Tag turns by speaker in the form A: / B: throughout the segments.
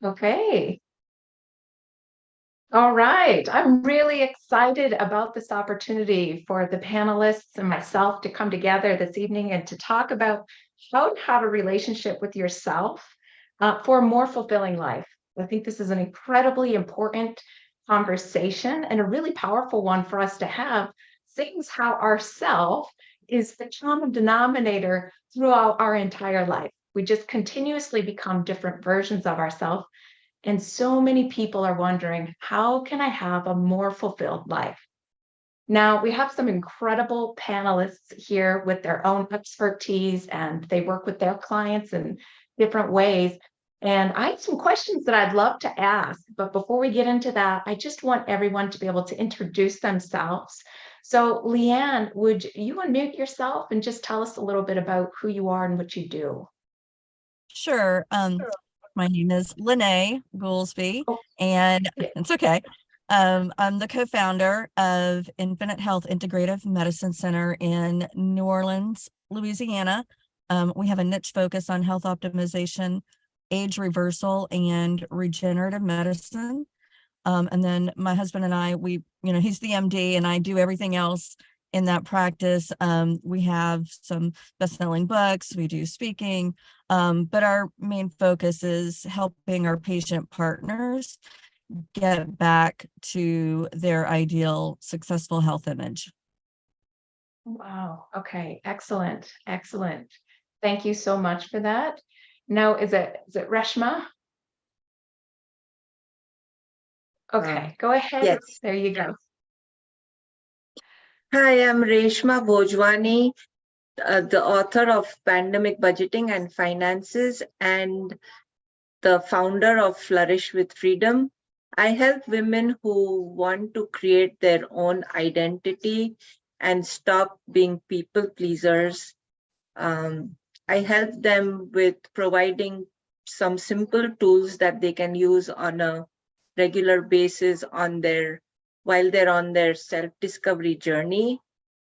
A: Okay. All right. I'm really excited about this opportunity for the panelists and myself to come together this evening and to talk about how to have a relationship with yourself for a more fulfilling life. I think this is an incredibly important conversation and a really powerful one for us to have, seeing as how ourself is the common denominator throughout our entire life. We just continuously become different versions of ourselves, and so many people are wondering, how can I have a more fulfilled life? Now, we have some incredible panelists here with their own expertise, and they work with their clients in different ways. And I have some questions that I'd love to ask. But before we get into that, I just want everyone to be able to introduce themselves. So, Leanne, would you unmute yourself and just tell us a little bit about who you are and what you do?
B: Sure. My name is Lene Goolsby,
A: Oh,
B: and
A: yeah.
B: it's okay. I'm the co-founder of Infinite Health Integrative Medicine Center in New Orleans, Louisiana. We have a niche focus on health optimization, age reversal, and regenerative medicine. And then my husband and I, he's the MD and I do everything else in that practice. We have some best-selling books, we do speaking, but our main focus is helping our patient partners get back to their ideal successful health image.
A: Wow. Okay. Excellent. Excellent. Thank you so much for that. Now, is it Reshma? Okay, go ahead.
C: Yes.
A: There you go.
C: Hi, I'm Reshma Bhojwani, the author of Pandemic Budgeting and Finances and the founder of Flourish with Freedom. I help women who want to create their own identity and stop being people pleasers. I help them with providing some simple tools that they can use on a regular basis while they're on their self-discovery journey,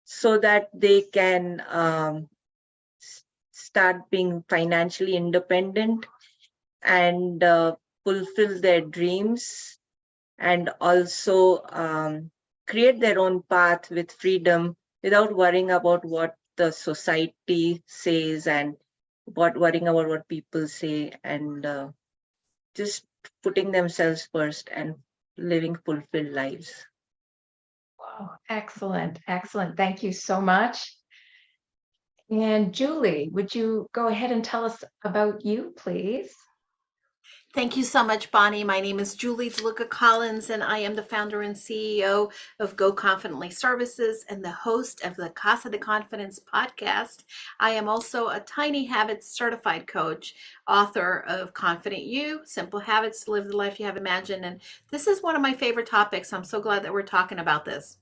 C: so that they can start being financially independent and fulfill their dreams, and also create their own path with freedom without worrying about what the society says and worrying about what people say, and just putting themselves first and living fulfilled lives.
A: Wow, excellent, excellent. Thank you so much. And Julie, would you go ahead and tell us about you, please?
D: Thank you so much, Bonnie. My name is Julie DeLuca Collins, and I am the founder and CEO of Go Confidently Services and the host of the Casa de Confidence podcast. I am also a Tiny Habits certified coach, author of Confident You, Simple Habits to Live the Life You Have Imagined. And this is one of my favorite topics. I'm so glad that we're talking about this.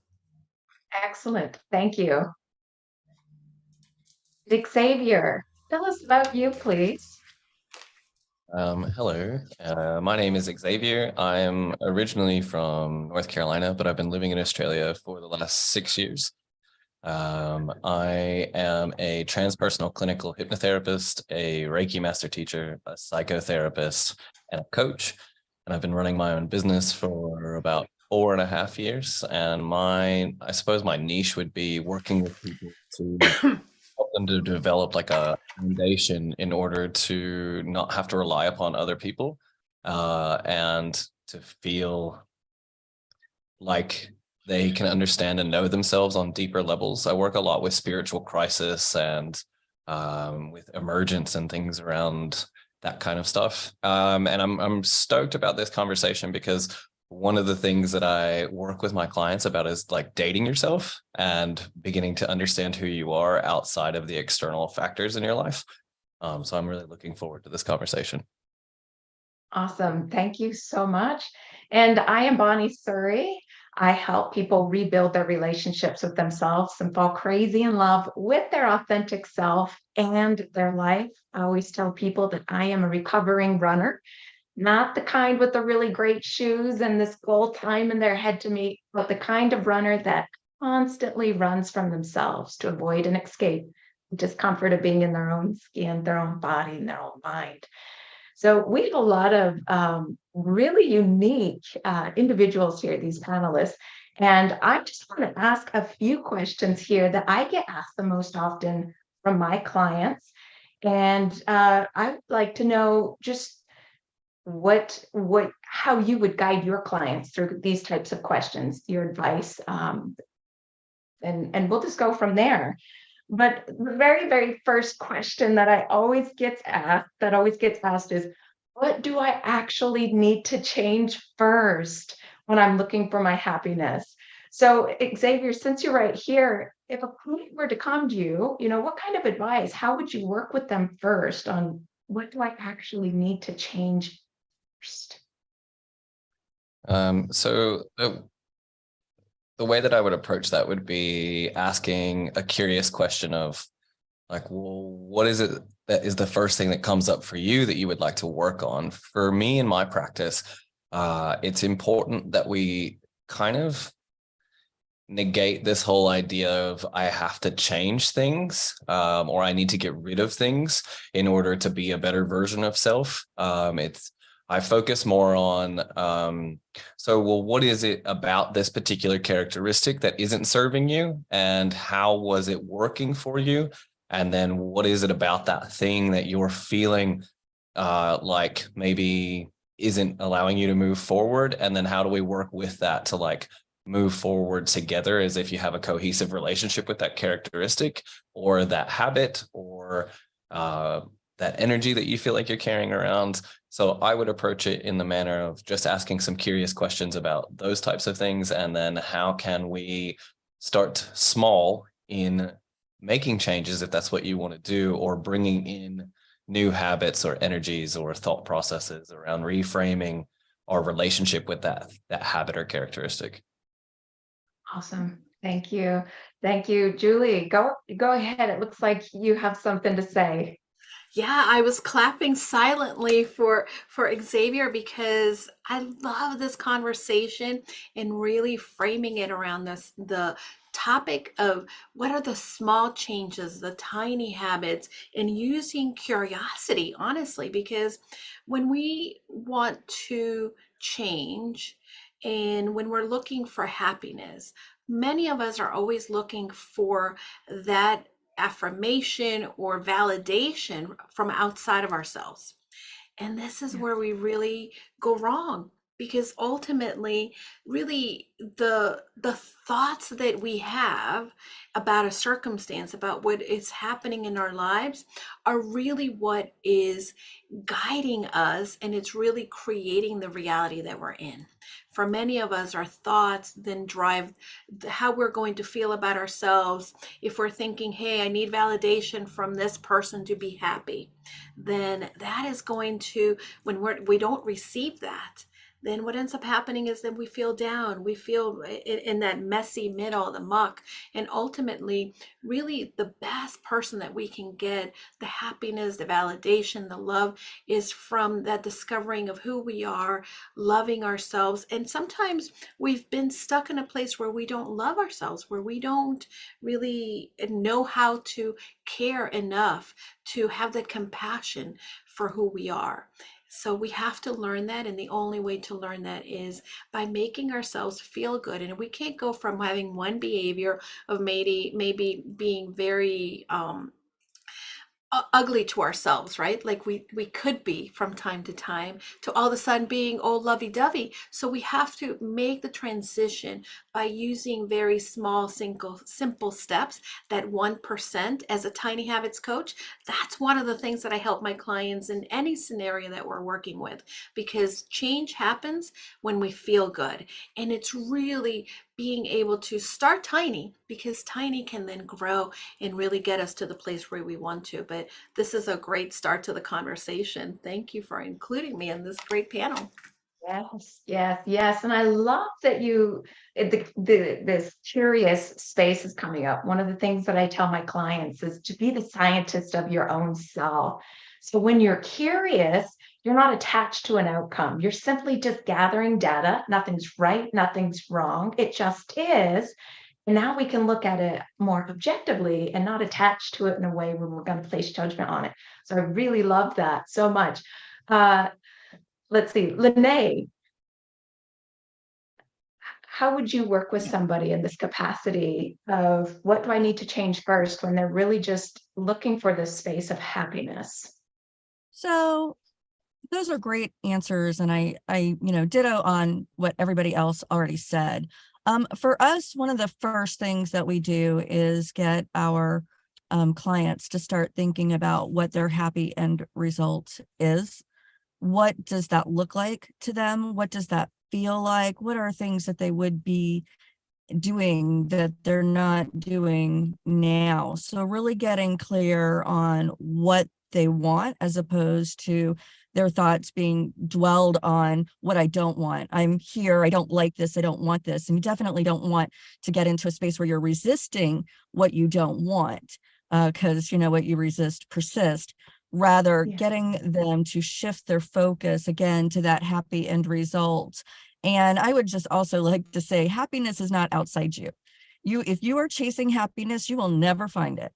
A: Excellent. Thank you. Xavier, tell us about you, please.
E: Hello, my name is Xavier. I'm originally from North Carolina, but I've been living in Australia for the last 6 years. I am a transpersonal clinical hypnotherapist, a Reiki master teacher, a psychotherapist, and a coach. And I've been running my own business for about 4.5 years. And I suppose my niche would be working with people to help them to develop like a foundation in order to not have to rely upon other people, and to feel like they can understand and know themselves on deeper levels. I work a lot with spiritual crisis and with emergence and things around that kind of stuff. And I'm stoked about this conversation because one of the things that I work with my clients about is like dating yourself and beginning to understand who you are outside of the external factors in your life. So I'm really looking forward to this conversation.
A: Awesome. Thank you so much. And I am Bonnie Surie. I help people rebuild their relationships with themselves and fall crazy in love with their authentic self and their life. I always tell people that I am a recovering runner, not the kind with the really great shoes and this goal time in their head to meet, but the kind of runner that constantly runs from themselves to avoid and escape the discomfort of being in their own skin, their own body, and their own mind. So we have a lot of really unique individuals here, these panelists. And I just want to ask a few questions here that I get asked the most often from my clients. And I would like to know just how you would guide your clients through these types of questions, your advice, and we'll just go from there. But the very, very first question that always gets asked is, what do I actually need to change first when I'm looking for my happiness? So, Xavier, since you're right here, if a client were to come to you, what kind of advice, how would you work with them first on what do I actually need to change first?
E: So the way that I would approach that would be asking a curious question of like, well, what is it that is the first thing that comes up for you that you would like to work on? For me in my practice, it's important that we kind of negate this whole idea of I have to change things or I need to get rid of things in order to be a better version of self. I focus more on, well, what is it about this particular characteristic that isn't serving you? And how was it working for you? And then what is it about that thing that you're feeling like maybe isn't allowing you to move forward? And then how do we work with that to like move forward together as if you have a cohesive relationship with that characteristic or that habit or that energy that you feel like you're carrying around. So I would approach it in the manner of just asking some curious questions about those types of things. And then how can we start small in making changes if that's what you want to do, or bringing in new habits or energies or thought processes around reframing our relationship with that habit or characteristic.
A: Awesome. Thank you. Thank you, Julie. Go ahead. It looks like you have something to say.
D: Yeah, I was clapping silently for Xavier because I love this conversation and really framing it around the topic of what are the small changes, the tiny habits, and using curiosity, honestly, because when we want to change and when we're looking for happiness, many of us are always looking for that affirmation or validation from outside of ourselves. And this is where we really go wrong, because ultimately, really the thoughts that we have about a circumstance, about what is happening in our lives, are really what is guiding us, and it's really creating the reality that we're in. For many of us, our thoughts then drive how we're going to feel about ourselves. If we're thinking, hey, I need validation from this person to be happy, then that is going to, when we don't receive that, then what ends up happening is that we feel down. We feel in that messy middle, the muck. And ultimately, really the best person that we can get the happiness, the validation, the love is from that discovering of who we are, loving ourselves. And sometimes we've been stuck in a place where we don't love ourselves, where we don't really know how to care enough to have that compassion for who we are. So we have to learn that, and the only way to learn that is by making ourselves feel good. And we can't go from having one behavior of maybe being very ugly to ourselves, right? Like we could be from time to time, to all of a sudden being all lovey-dovey. So we have to make the transition by using very small, simple steps. That 1% as a tiny habits coach, that's one of the things that I help my clients in any scenario that we're working with, because change happens when we feel good. And it's really being able to start tiny, because tiny can then grow and really get us to the place where we want to. But this is a great start to the conversation. Thank you for including me in this great panel.
A: Yes, yes, yes. And I love that this curious space is coming up. One of the things that I tell my clients is to be the scientist of your own self. So when you're curious, you're not attached to an outcome. You're simply just gathering data. Nothing's right, nothing's wrong. It just is. And now we can look at it more objectively and not attach to it in a way where we're going to place judgment on it. So I really love that so much. Let's see, Lene, how would you work with somebody in this capacity of what do I need to change first when they're really just looking for this space of happiness?
B: So those are great answers. And I ditto on what everybody else already said. For us, one of the first things that we do is get our clients to start thinking about what their happy end result is. What does that look like to them? What does that feel like? What are things that they would be doing that they're not doing now? So really getting clear on what they want, as opposed to their thoughts being dwelled on what I don't want. I'm here, I don't like this, I don't want this. And you definitely don't want to get into a space where you're resisting what you don't want, because what you resist persists. Rather,
A: Yeah.
B: getting them to shift their focus again to that happy end result. And I would just also like to say, happiness is not outside you. If you are chasing happiness, you will never find it.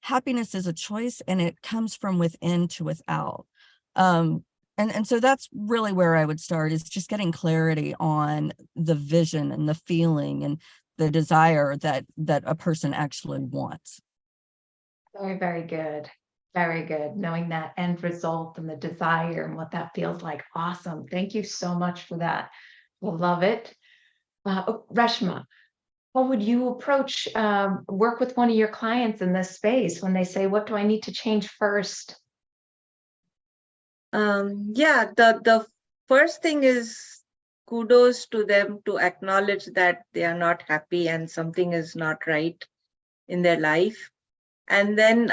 B: Happiness is a choice, and it comes from within to without. And so that's really where I would start, is just getting clarity on the vision and the feeling and the desire that a person actually wants.
A: Very, very good. Very good. Knowing that end result and the desire and what that feels like. Awesome. Thank you so much for that. We'll love it. Reshma, how would you approach work with one of your clients in this space when they say, what do I need to change first?
C: Yeah, the first thing is kudos to them to acknowledge that they are not happy and something is not right in their life. And then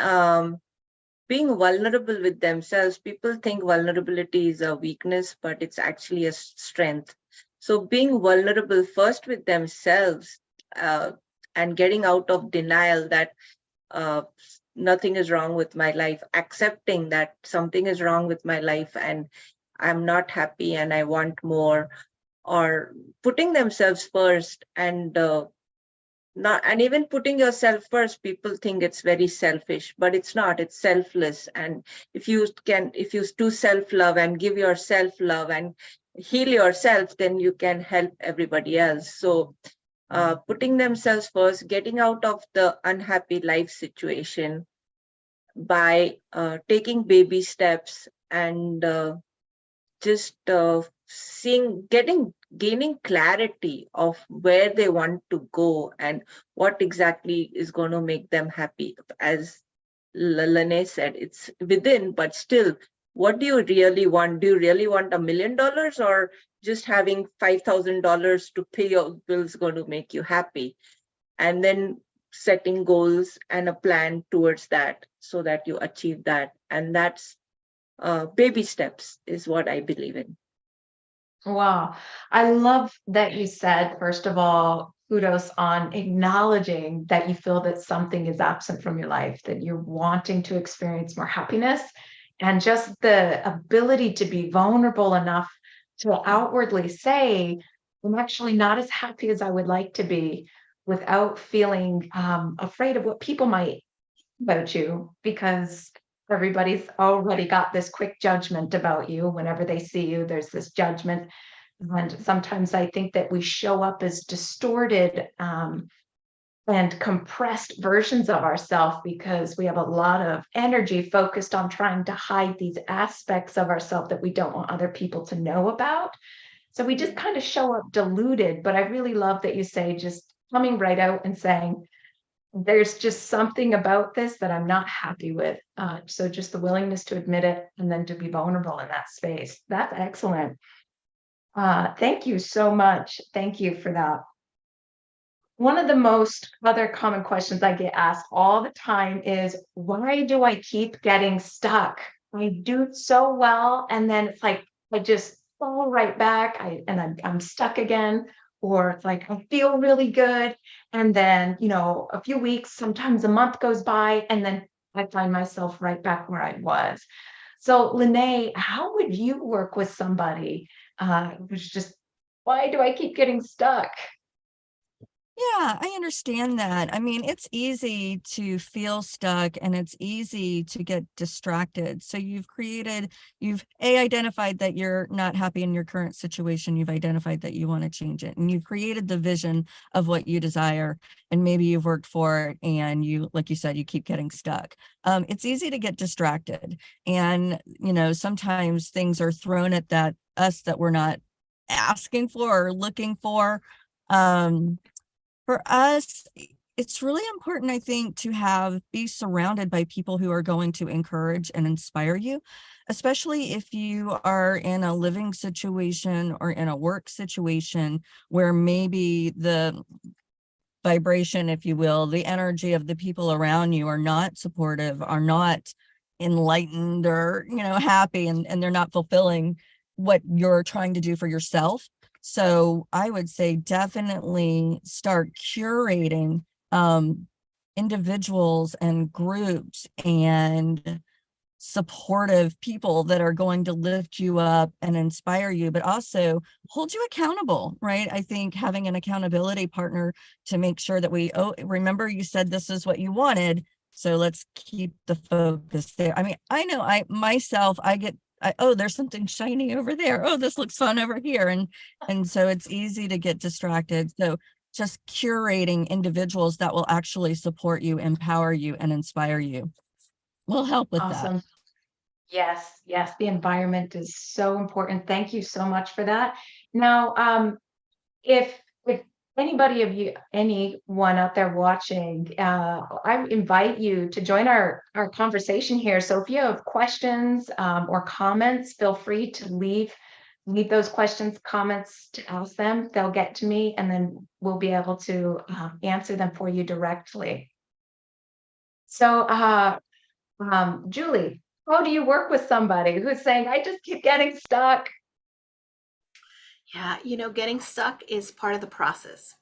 C: being vulnerable with themselves. People think vulnerability is a weakness, but it's actually a strength. So being vulnerable first with themselves and getting out of denial that nothing is wrong with my life, accepting that something is wrong with my life and I'm not happy and I want more, or putting themselves first and even putting yourself first, people think it's very selfish, but it's not. It's selfless. And if you do self-love and give yourself love and heal yourself, then you can help everybody else. So putting themselves first, getting out of the unhappy life situation by taking baby steps and just gaining clarity of where they want to go and what exactly is going to make them happy. As Lene said, it's within, but still, what do you really want? Do you really want $1 million, or just having $5,000 to pay your bills going to make you happy? And then setting goals and a plan towards that so that you achieve that. And that's baby steps is what I believe in.
A: Wow. I love that you said, first of all, kudos on acknowledging that you feel that something is absent from your life, that you're wanting to experience more happiness, and just the ability to be vulnerable enough to outwardly say, I'm actually not as happy as I would like to be, without feeling afraid of what people might think about you, because everybody's already got this quick judgment about you. Whenever they see you, there's this judgment. And sometimes I think that we show up as distorted and compressed versions of ourselves because we have a lot of energy focused on trying to hide these aspects of ourselves that we don't want other people to know about. So we just kind of show up diluted. But I really love that you say, just coming right out and saying, there's just something about this that I'm not happy with. So just the willingness to admit it and then to be vulnerable in that space. That's excellent. Thank you so much. Thank you for that. One of the most other common questions I get asked all the time is, why do I keep getting stuck? I do so well, and then it's like I just fall right back. I'm stuck again. Or it's like I feel really good, and then a few weeks, sometimes a month goes by, and then I find myself right back where I was. So, Lene, how would you work with somebody who's just, why do I keep getting stuck?
B: Yeah, I understand that. I mean, it's easy to feel stuck and it's easy to get distracted. So you've identified that you're not happy in your current situation. You've identified that you want to change it, and you've created the vision of what you desire. And maybe you've worked for it and you, like you said, you keep getting stuck. It's easy to get distracted. And, sometimes things are thrown at us that we're not asking for or looking for. For us, it's really important, I think, to be surrounded by people who are going to encourage and inspire you, especially if you are in a living situation or in a work situation where maybe the vibration, if you will, the energy of the people around you are not supportive, are not enlightened or, happy, and they're not fulfilling what you're trying to do for yourself. So I would say definitely start curating individuals and groups and supportive people that are going to lift you up and inspire you, but also hold you accountable, right? I think having an accountability partner to make sure that remember you said this is what you wanted, so let's keep the focus there. I mean, I know oh, there's something shiny over there. Oh, this looks fun over here. And so it's easy to get distracted. So just curating individuals that will actually support you, empower you, and inspire you will help with that.
A: Awesome. Yes, yes, the environment is so important. Thank you so much for that. Now, if anyone out there watching, I invite you to join our conversation here. So if you have questions or comments, feel free to leave those questions, comments to ask them. They'll get to me, and then we'll be able to answer them for you directly. So, Julie, how do you work with somebody who's saying, I just keep getting stuck?
D: Yeah, getting stuck is part of the process.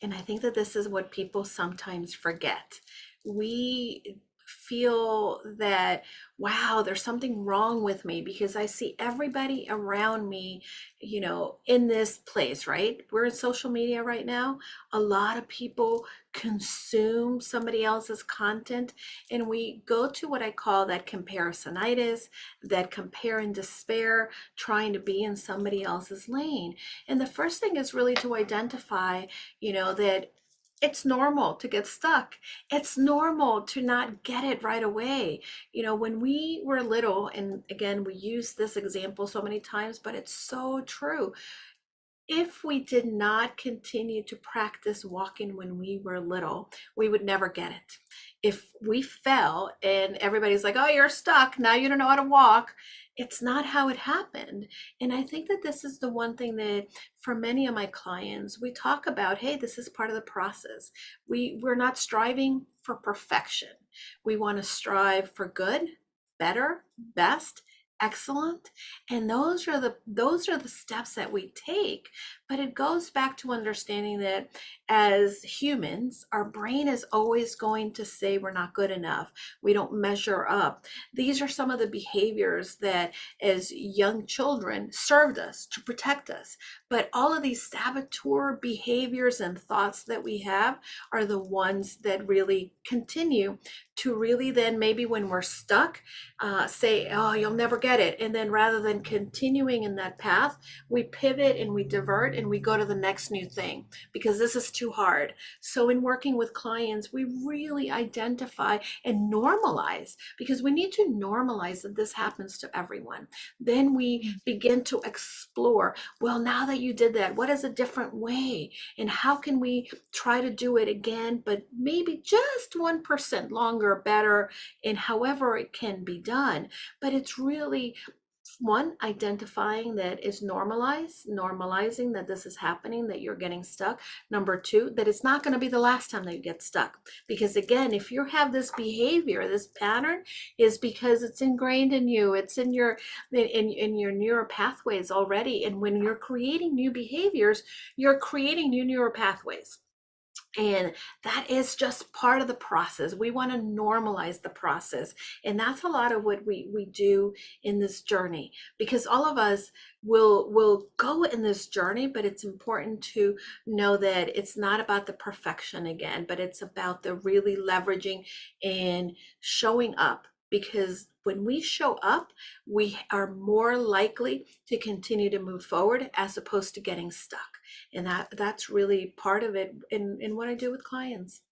D: And I think that this is what people sometimes forget. We feel that, wow, there's something wrong with me because I see everybody around me, in this place, right? We're in social media right now. A lot of people consume somebody else's content, and we go to what I call that comparisonitis, that compare and despair, trying to be in somebody else's lane. And the first thing is really to identify, that it's normal to get stuck. It's normal to not get it right away. When we were little, and again, we use this example so many times, but it's so true. If we did not continue to practice walking when we were little, we would never get it. If we fell and everybody's like, oh, you're stuck, now you don't know how to walk, it's not how it happened. And I think that this is the one thing that for many of my clients, we talk about, hey, this is part of the process. We're not striving for perfection. We want to strive for good, better, best, excellent, and those are the steps that we take. But it goes back to understanding that as humans, our brain is always going to say we're not good enough, we don't measure up. These are some of the behaviors that as young children served us to protect us, but all of these saboteur behaviors and thoughts that we have are the ones that really continue to really then maybe when we're stuck, say, oh, you'll never get it. And then rather than continuing in that path, we pivot and we divert and we go to the next new thing because this is too hard. So in working with clients, we really identify and normalize, because we need to normalize that this happens to everyone. Then we begin to explore, well, now that you did that, what is a different way? And how can we try to do it again, but maybe just 1% longer, better, and however it can be done. But it's really one, identifying that it's normalizing that this is happening, that you're getting stuck. Number two, that it's not going to be the last time that you get stuck. Because again, if you have this behavior, this pattern is because it's ingrained in you, it's in your neural pathways already. And when you're creating new behaviors, you're creating new neural pathways. And that is just part of the process. We want to normalize the process. And that's a lot of what we do in this journey, because all of us will go in this journey, but it's important to know that it's not about the perfection again, but it's about the really leveraging and showing up. Because when we show up, we are more likely to continue to move forward as opposed to getting stuck. And that's really part of it in what I do with clients.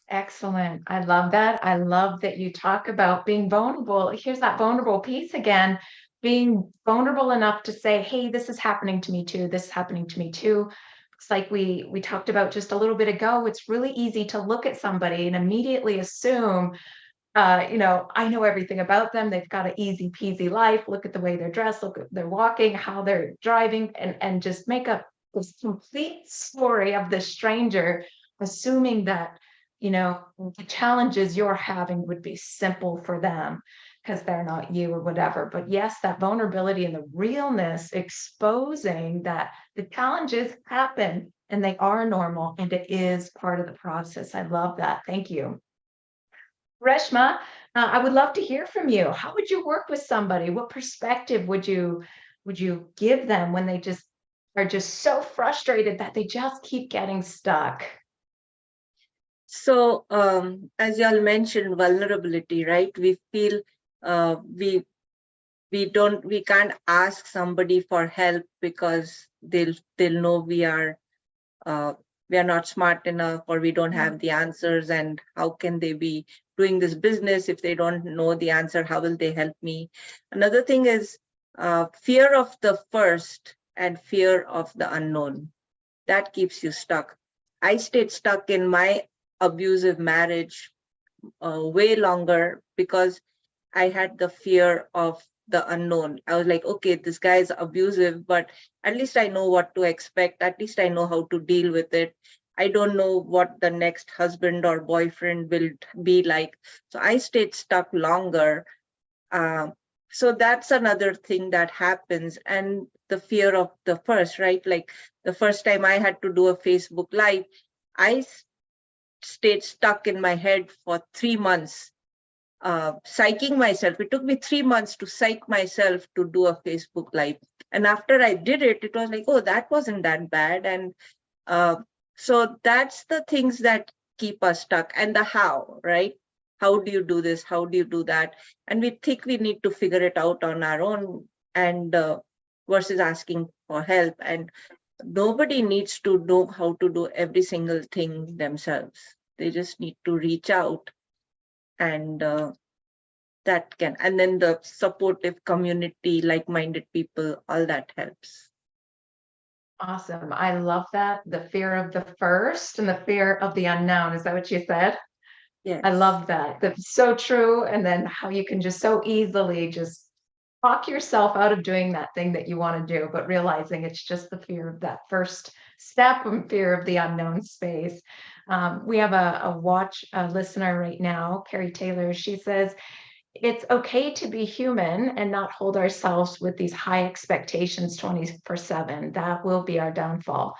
A: Excellent. I love that. I love that you talk about being vulnerable. Here's that vulnerable piece again, being vulnerable enough to say, hey, this is happening to me too. This is happening to me too. It's like we talked about just a little bit ago. It's really easy to look at somebody and immediately assume, I know everything about them. They've got an easy peasy life. Look at the way they're dressed, look at their walking, how they're driving, and just make up this complete story of this stranger, assuming that, the challenges you're having would be simple for them because they're not you or whatever. But yes, that vulnerability and the realness exposing that the challenges happen and they are normal and it is part of the process. I love that. Thank you. Reshma, I would love to hear from you. How would you work with somebody? What perspective would you give them when they just are just so frustrated that they just keep getting stuck?
C: So, as y'all mentioned, vulnerability, right? We feel we can't ask somebody for help because they'll know we are not smart enough, or we don't have the answers, and how can they be doing this business if they don't know the answer? How will they help me? Another thing is fear of the first and fear of the unknown. That keeps you stuck. I stayed stuck in my abusive marriage way longer because I had the fear of the unknown. I was like, okay, this guy is abusive, but at least I know what to expect. At least I know how to deal with it. I don't know what the next husband or boyfriend will be like. So I stayed stuck longer. So that's another thing that happens. And the fear of the first, right? Like the first time I had to do a Facebook Live, I stayed stuck in my head for 3 months, psyching myself. It took me 3 months to psych myself to do a Facebook Live. And after I did it, it was like, oh, that wasn't that bad. And so that's the things that keep us stuck. And the how, right? How do you do this? How do you do that? And we think we need to figure it out on our own, and versus asking for help. And nobody needs to know how to do every single thing themselves. They just need to reach out, and that can, and then the supportive community, like-minded people, all that helps.
A: Awesome. I love that. The fear of the first and the fear of the unknown. Is that what you said?
C: Yes.
A: I love that. That's so true. And then how you can just so easily just talk yourself out of doing that thing that you want to do, but realizing it's just the fear of that first step and fear of the unknown space. We have a listener right now, Carrie Taylor. She says, it's okay to be human and not hold ourselves with these high expectations 24/7. That will be our downfall.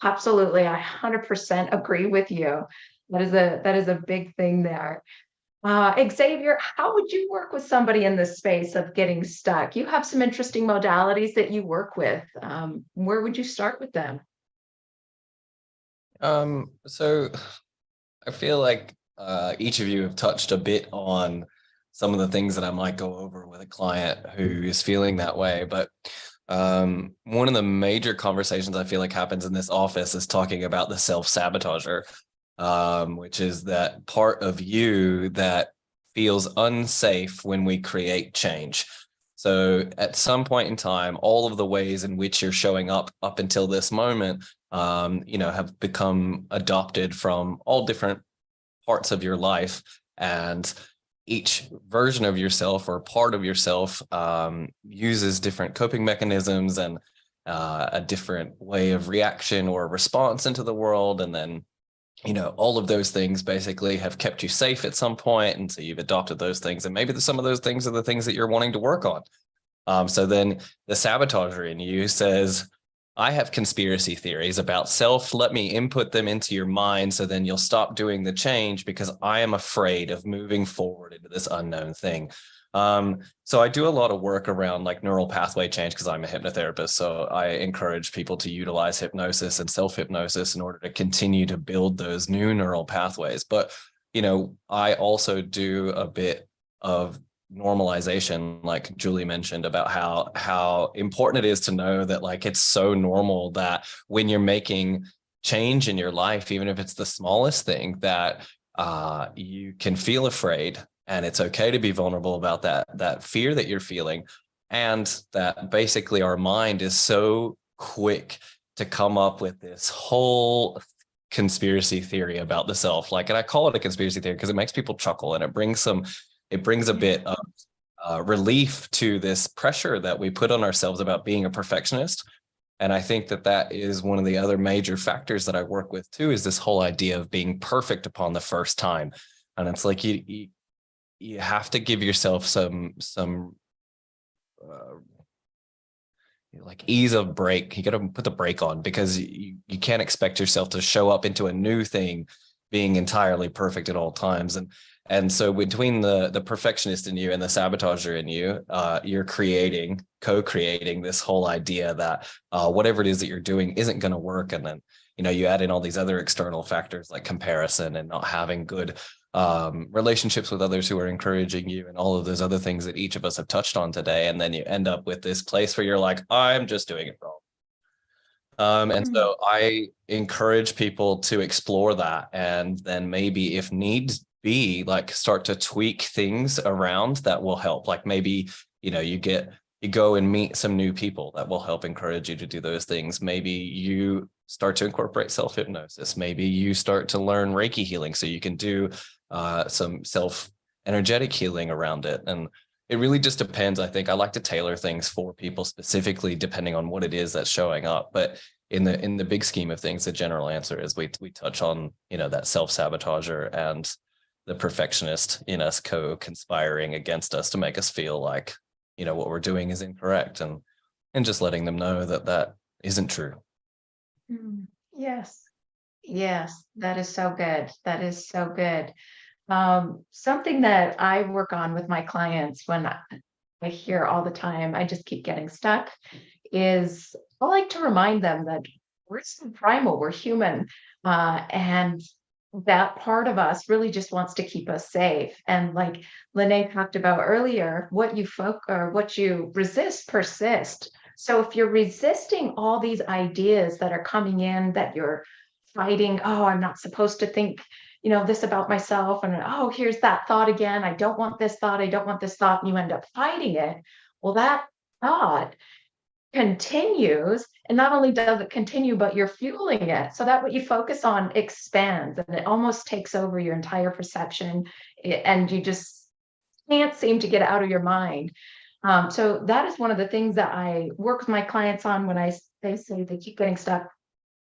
A: Absolutely. I 100% agree with you. That is a big thing there. Xavier, how would you work with somebody in this space of getting stuck? You have some interesting modalities that you work with. Where would you start with them?
E: So I feel like each of you have touched a bit on some of the things that I might go over with a client who is feeling that way. But one of the major conversations I feel like happens in this office is talking about the self-sabotager, which is that part of you that feels unsafe when we create change. So at some point in time, all of the ways in which you're showing up until this moment, have become adopted from all different parts of your life. And each version of yourself or part of yourself uses different coping mechanisms and a different way of reaction or response into the world. And then, all of those things basically have kept you safe at some point. And so you've adopted those things. And maybe some of those things are the things that you're wanting to work on. So then the sabotager in you says, I have conspiracy theories about self. Let me input them into your mind so then you'll stop doing the change because I am afraid of moving forward into this unknown thing. So I do a lot of work around like neural pathway change because I'm a hypnotherapist. So I encourage people to utilize hypnosis and self-hypnosis in order to continue to build those new neural pathways. But, I also do a bit of normalization, like Julie mentioned, about how important it is to know that like it's so normal that when you're making change in your life, even if it's the smallest thing, that you can feel afraid, and it's okay to be vulnerable about that fear that you're feeling, and that basically our mind is so quick to come up with this whole conspiracy theory about the self. Like, and I call it a conspiracy theory because it makes people chuckle and it brings a bit of relief to this pressure that we put on ourselves about being a perfectionist. And I think that is one of the other major factors that I work with too, is this whole idea of being perfect upon the first time. And it's like you have to give yourself some like ease of break. You got to put the brake on, because you can't expect yourself to show up into a new thing being entirely perfect at all times. And so between the perfectionist in you and the sabotager in you, you're co-creating this whole idea that whatever it is that you're doing isn't going to work. And then, you add in all these other external factors like comparison and not having good relationships with others who are encouraging you, and all of those other things that each of us have touched on today. And then you end up with this place where you're like, I'm just doing it wrong. And so I encourage people to explore that, and then maybe if needs be, like start to tweak things around that will help. Like maybe, you go and meet some new people that will help encourage you to do those things. Maybe you start to incorporate self-hypnosis. Maybe you start to learn Reiki healing so you can do some self-energetic healing around it. And it really just depends. I think I like to tailor things for people specifically depending on what it is that's showing up. But in the big scheme of things, the general answer is we touch on, that self-sabotager and the perfectionist in us co-conspiring against us to make us feel like, what we're doing is incorrect, and just letting them know that isn't true.
A: Yes. Yes, that is so good. That is so good. Something that I work on with my clients when I hear all the time, I just keep getting stuck, is I like to remind them that we're so primal, we're human, and that part of us really just wants to keep us safe. And like Lene talked about earlier, what you resist persist. So if you're resisting all these ideas that are coming in, that you're fighting, oh, I'm not supposed to think, this about myself, and oh, here's that thought again. I don't want this thought. I don't want this thought. And you end up fighting it. Well, that thought continues, and not only does it continue, but you're fueling it, so that what you focus on expands, and it almost takes over your entire perception, and you just can't seem to get out of your mind. So that is one of the things that I work with my clients on when they say they keep getting stuck,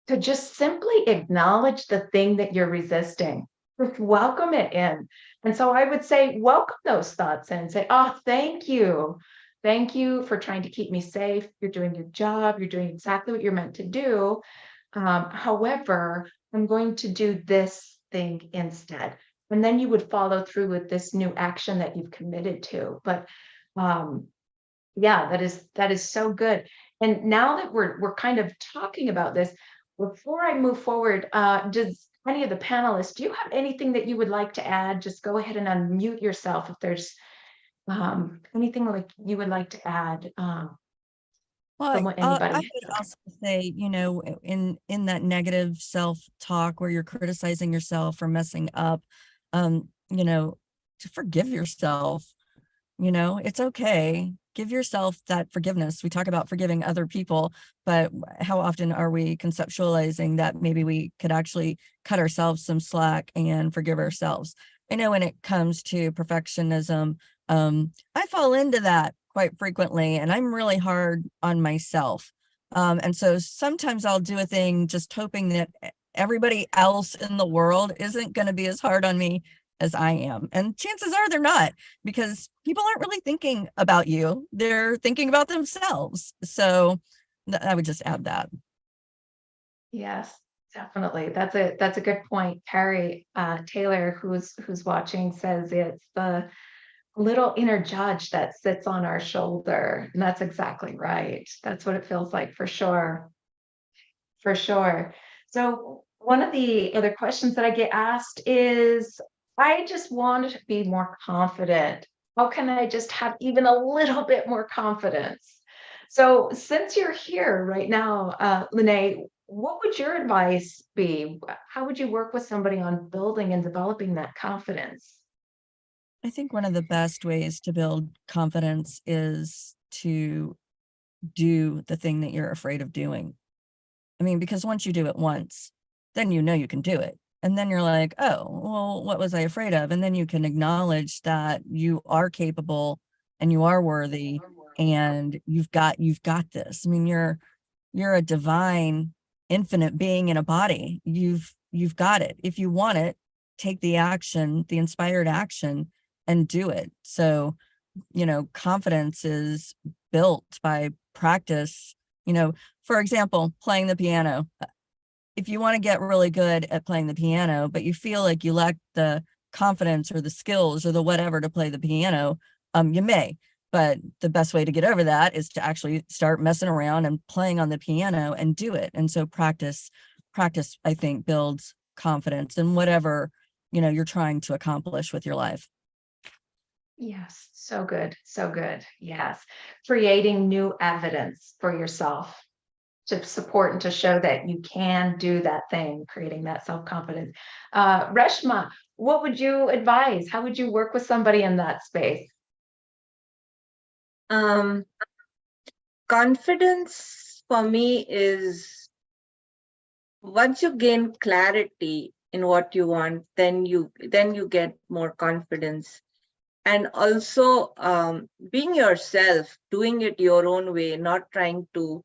A: to just simply acknowledge the thing that you're resisting. Just welcome it in. And so I would say, welcome those thoughts in and say, oh, thank you. Thank you for trying to keep me safe. You're doing your job. You're doing exactly what you're meant to do. However, I'm going to do this thing instead. And then you would follow through with this new action that you've committed to. But yeah, that is so good. And now that we're kind of talking about this, before I move forward, does any of the panelists, do you have anything that you would like to add? Just go ahead and unmute yourself if there's anything like you would like to add.
B: Well,
A: from
B: I
A: anybody.
B: would also say, in that negative self-talk where you're criticizing yourself for messing up, to forgive yourself. It's okay. Give yourself that forgiveness. We talk about forgiving other people, but how often are we conceptualizing that maybe we could actually cut ourselves some slack and forgive ourselves? I know when it comes to perfectionism, I fall into that quite frequently, and I'm really hard on myself. And so sometimes I'll do a thing just hoping that everybody else in the world isn't going to be as hard on me as I am. And chances are they're not, because people aren't really thinking about you. They're thinking about themselves. So I would just add that.
A: Yes, definitely. That's a good point. Carrie Taylor, who's watching, says it's the little inner judge that sits on our shoulder. And that's exactly right. That's what it feels like for sure. For sure. So one of the other questions that I get asked is, I just want to be more confident. How can I just have even a little bit more confidence? So since you're here right now, Lene, what would your advice be? How would you work with somebody on building and developing that confidence?
B: I think one of the best ways to build confidence is to do the thing that you're afraid of doing. I mean, because once you do it once, then you know you can do it. And then you're like, oh, well, what was I afraid of? And then you can acknowledge that you are capable and you are worthy and you've got this. I mean, you're a divine, infinite being in a body. You've got it. If you want it, take the action, the inspired action, and do it. So, confidence is built by practice. For example, playing the piano. If you want to get really good at playing the piano, but you feel like you lack the confidence or the skills or the whatever to play the piano, you may. But the best way to get over that is to actually start messing around and playing on the piano and do it. And so practice, I think, builds confidence in whatever, you're trying to accomplish with your life.
A: Yes, so good, so good. Yes. Creating new evidence for yourself to support and to show that you can do that thing, creating that self-confidence. Reshma, what would you advise? How would you work with somebody in that space?
C: Confidence for me is, once you gain clarity in what you want, then you get more confidence. And also being yourself, doing it your own way, not trying to,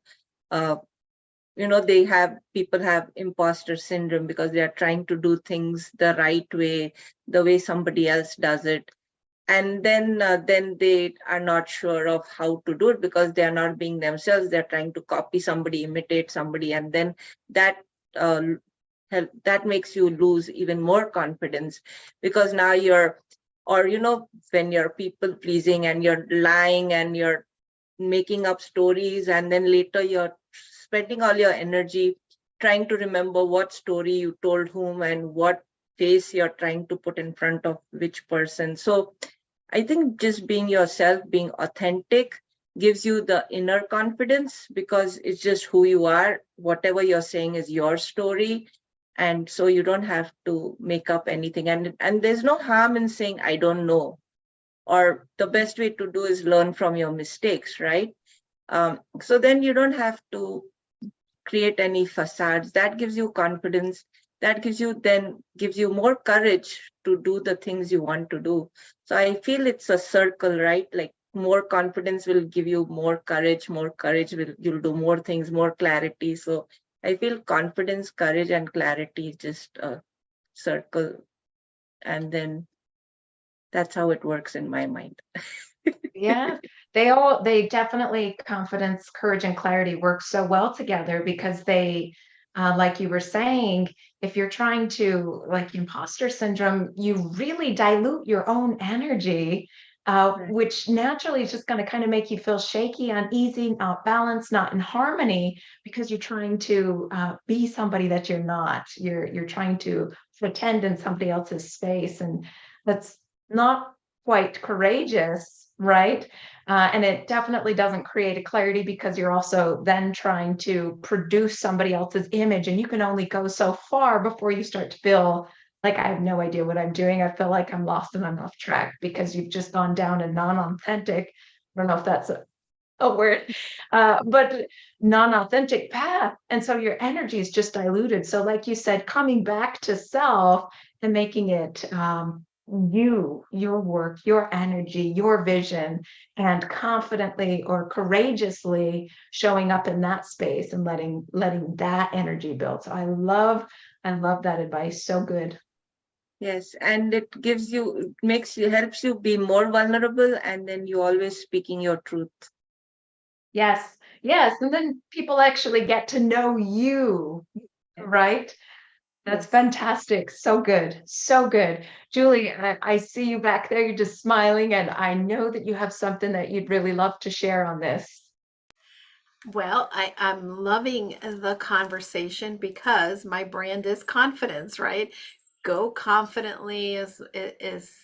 C: people have imposter syndrome because they are trying to do things the right way, the way somebody else does it. And then they are not sure of how to do it because they are not being themselves. They're trying to copy somebody, imitate somebody, and then that makes you lose even more confidence, because now when you're people pleasing and you're lying and you're making up stories, and then later you're spending all your energy trying to remember what story you told whom and what face you're trying to put in front of which person. So I think just being yourself, being authentic, gives you the inner confidence, because it's just who you are. Whatever you're saying is your story. And so you don't have to make up anything. And there's no harm in saying, I don't know. Or the best way to do is learn from your mistakes, right? So then you don't have to create any facades. That gives you confidence. That gives you more courage to do the things you want to do. So I feel it's a circle, right? Like more confidence will give you more courage you'll do more things, more clarity. So I feel confidence, courage, and clarity is just a circle. And then that's how it works in my mind.
A: Yeah, they definitely, confidence, courage, and clarity work so well together, because they, like you were saying, if you're trying to, like imposter syndrome, you really dilute your own energy, which naturally is just going to kind of make you feel shaky, uneasy, not balanced, not in harmony, because you're trying to be somebody that you're not. You're trying to pretend in somebody else's space, and that's not quite courageous, right? And it definitely doesn't create a clarity, because you're also then trying to produce somebody else's image, and you can only go so far before you start to feel like, I have no idea what I'm doing. I feel like I'm lost and I'm off track, because you've just gone down a non-authentic, I don't know if that's a word, but non-authentic path. And so your energy is just diluted. So like you said, coming back to self and making it your work, your energy, your vision, and confidently or courageously showing up in that space and letting that energy build. So I love that advice. So good.
C: Yes, and it helps you be more vulnerable, and then you always speaking your truth.
A: Yes, Yes, and then people actually get to know you, right? That's
C: Yes.
A: fantastic. So good. So good. Julie, I see you back there. You're just smiling, and I know that you have something that you'd really love to share on this.
D: Well, I'm loving the conversation because my brand is confidence, right? Go confidently is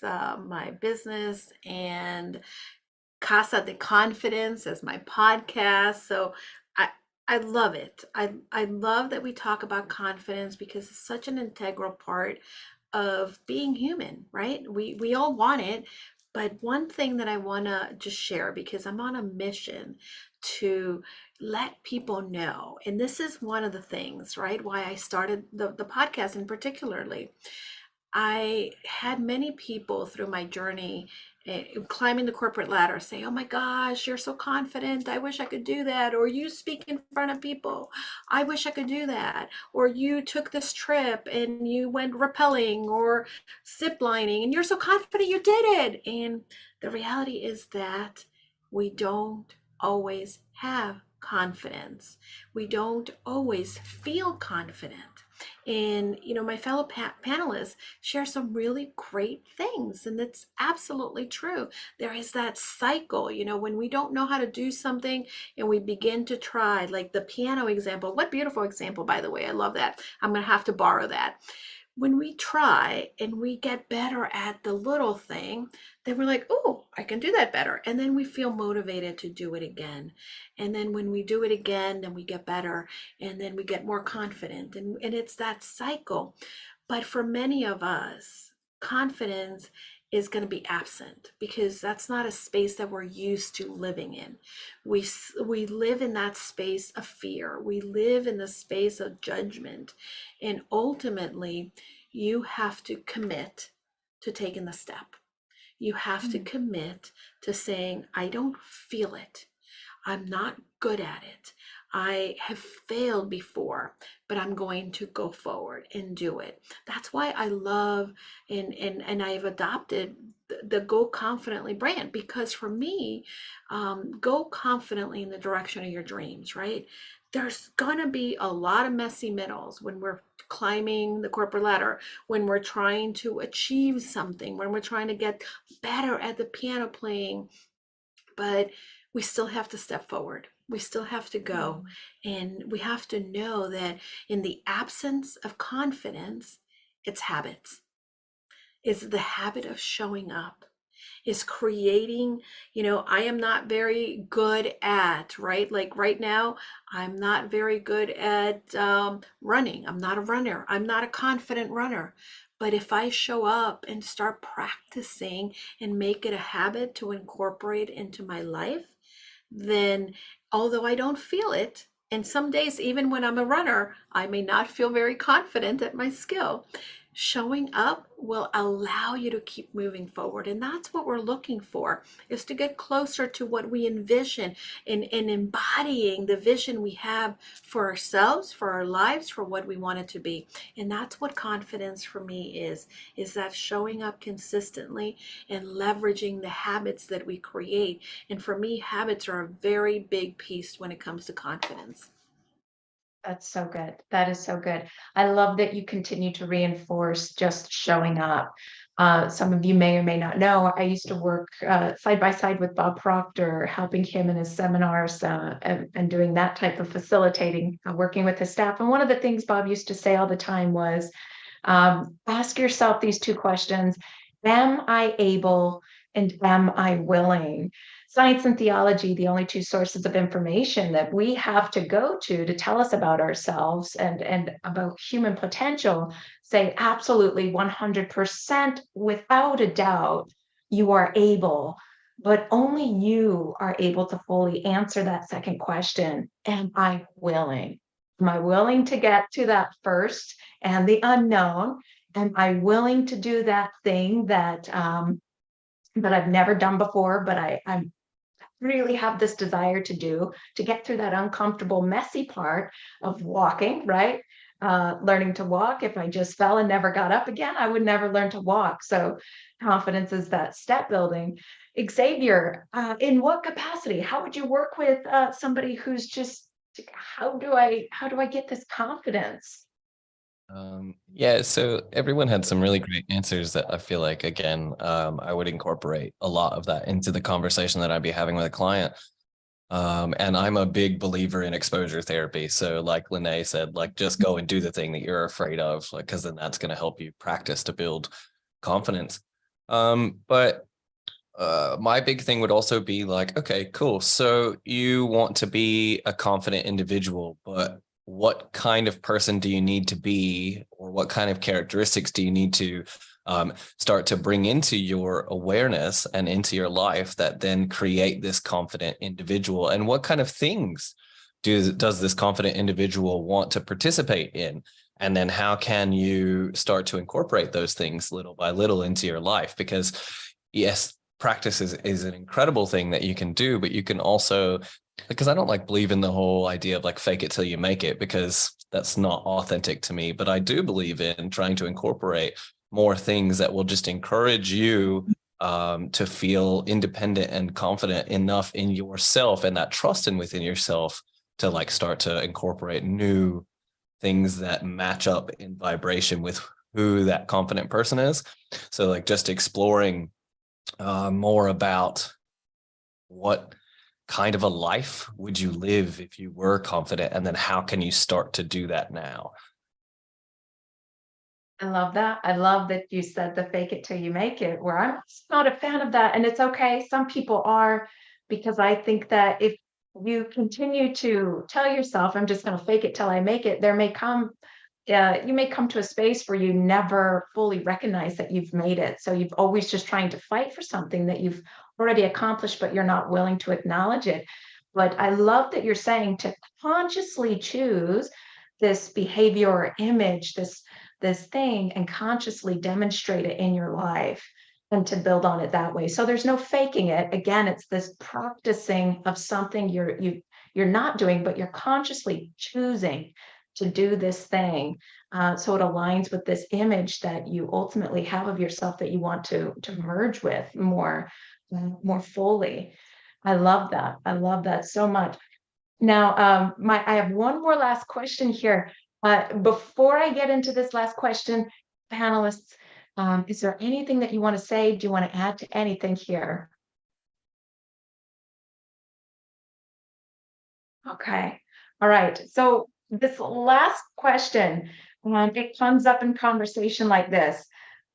D: my business, and Casa de Confidence as my podcast. So I I love it. I love that we talk about confidence because it's such an integral part of being human, right? We all want it, but one thing that I want to just share, because I'm on a mission to let people know, and this is one of the things, right, why I started the podcast in particularly. I had many people through my journey, climbing the corporate ladder, say, "Oh my gosh, you're so confident. I wish I could do that." Or, "You speak in front of people. I wish I could do that." Or, "You took this trip and you went rappelling or zip lining and you're so confident you did it." And the reality is that we don't always have confidence. We don't always feel confident. And, my fellow panelists share some really great things. And that's absolutely true. There is that cycle, when we don't know how to do something and we begin to try, like the piano example. What beautiful example, by the way. I love that. I'm going to have to borrow that. When we try and we get better at the little thing, then we're like, "Oh, I can do that better." And then we feel motivated to do it again. And then when we do it again, then we get better, and then we get more confident. And it's that cycle. But for many of us, confidence is going to be absent because that's not a space that we're used to living in. We live in that space of fear. We live in the space of judgment. And ultimately, you have to commit to taking the step. You have to commit to saying, "I don't feel it. I'm not good at it. I have failed before, but I'm going to go forward and do it." That's why I love and I've adopted the Go Confidently brand, because for me, go confidently in the direction of your dreams, right? There's gonna be a lot of messy middles when we're climbing the corporate ladder, when we're trying to achieve something, when we're trying to get better at the piano playing, but we still have to step forward. We still have to go. And we have to know that in the absence of confidence, it's habits. It's the habit of showing up, is creating, I am not very good at, right? Like right now, I'm not very good at running. I'm not a runner. I'm not a confident runner. But if I show up and start practicing and make it a habit to incorporate into my life, then although I don't feel it, and some days, even when I'm a runner, I may not feel very confident at my skill, showing up will allow you to keep moving forward. And that's what we're looking for, is to get closer to what we envision, and embodying the vision we have for ourselves, for our lives, for what we want it to be. And that's what confidence for me is that showing up consistently and leveraging the habits that we create. And for me, habits are a very big piece when it comes to confidence.
A: That's so good. That is so good. I love that you continue to reinforce just showing up. Some of you may or may not know, I used to work side by side with Bob Proctor, helping him in his seminars and doing that type of facilitating, working with his staff. And one of the things Bob used to say all the time was, ask yourself these two questions: am I able and am I willing? Science and theology, the only two sources of information that we have to go to tell us about ourselves and about human potential, say absolutely 100% without a doubt, you are able. But only you are able to fully answer that second question: am I willing? Am I willing to get to that first and the unknown? Am I willing to do that thing that I've never done before, but I really have this desire to do, to get through that uncomfortable, messy part of walking, right? Learning to walk. If I just fell and never got up again, I would never learn to walk. So confidence is that step building. Xavier, in what capacity? How would you work with somebody who's just, how do I get this confidence?
E: Yeah, so everyone had some really great answers that I feel like, again, I would incorporate a lot of that into the conversation that I'd be having with a client. And I'm a big believer in exposure therapy. So like Lene said, like just go and do the thing that you're afraid of, like, because then that's going to help you practice to build confidence. But my big thing would also be like, okay, cool. So you want to be a confident individual, but what kind of person do you need to be, or what kind of characteristics do you need to start to bring into your awareness and into your life that then create this confident individual? And what kind of things does this confident individual want to participate in? And then how can you start to incorporate those things little by little into your life? Because yes, practice is an incredible thing that you can do, but you can also, because I don't like believe in the whole idea of like fake it till you make it, because that's not authentic to me. But I do believe in trying to incorporate more things that will just encourage you to feel independent and confident enough in yourself, and that trust in within yourself to like start to incorporate new things that match up in vibration with who that confident person is. So like just exploring more about what kind of a life would you live if you were confident, and then how can you start to do that now?
A: I love that. I love that you said the fake it till you make it, where I'm not a fan of that. And it's okay. Some people are, because I think that if you continue to tell yourself, I'm just going to fake it till I make it, you may come to a space where you never fully recognize that you've made it. So you've always just trying to fight for something that you've already accomplished, but you're not willing to acknowledge it. But I love that you're saying to consciously choose this behavior or image, this thing, and consciously demonstrate it in your life and to build on it that way. So there's no faking it. Again, it's this practicing of something you're not doing, but you're consciously choosing to do this thing. So it aligns with this image that you ultimately have of yourself that you want to merge with more fully. I love that. I love that so much. Now, I have one more last question here. Before I get into this last question, panelists, is there anything that you want to say? Do you want to add to anything here? Okay. All right. So this last question, it comes up in conversation like this.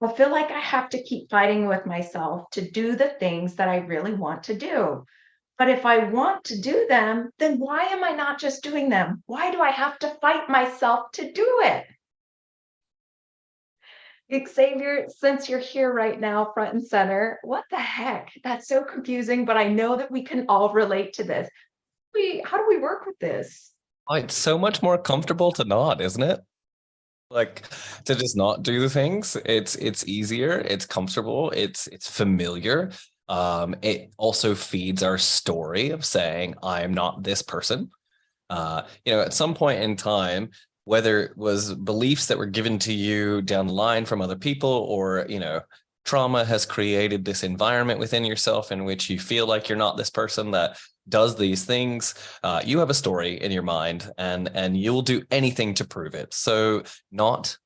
A: I feel like I have to keep fighting with myself to do the things that I really want to do. But if I want to do them, then why am I not just doing them? Why do I have to fight myself to do it? Xavier, since you're here right now, front and center, what the heck? That's so confusing, but I know that we can all relate to this. How do we work with this?
E: Oh, it's so much more comfortable to not, isn't it? Like to just not do the things. It's easier, it's comfortable, it's familiar. It also feeds our story of saying, I am not this person. At some point in time, whether it was beliefs that were given to you down the line from other people, or, trauma has created this environment within yourself in which you feel like you're not this person that does these things. You have a story in your mind, and you'll do anything to prove it. So not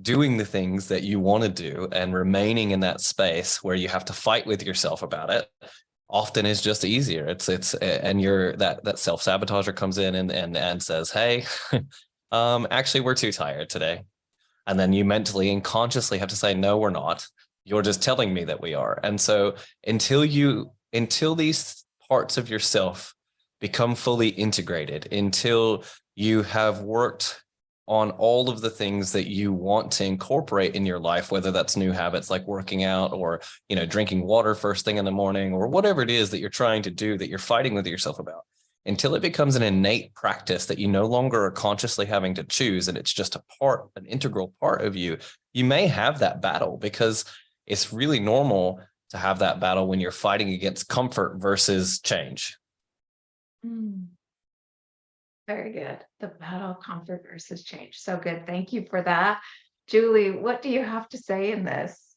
E: doing the things that you want to do and remaining in that space where you have to fight with yourself about it often is just easier. And that self-sabotager comes in and says, hey, actually we're too tired today. And then you mentally and consciously have to say, no, we're not. You're just telling me that we are. And so until these parts of yourself become fully integrated, until you have worked on all of the things that you want to incorporate in your life, whether that's new habits like working out, or, drinking water first thing in the morning, or whatever it is that you're trying to do that you're fighting with yourself about, until it becomes an innate practice that you no longer are consciously having to choose, and it's just an integral part of you, you may have that battle, because it's really normal to have that battle when you're fighting against comfort versus change.
A: Very good. The battle, comfort versus change. So good. Thank you for that. Julie, what do you have to say in this?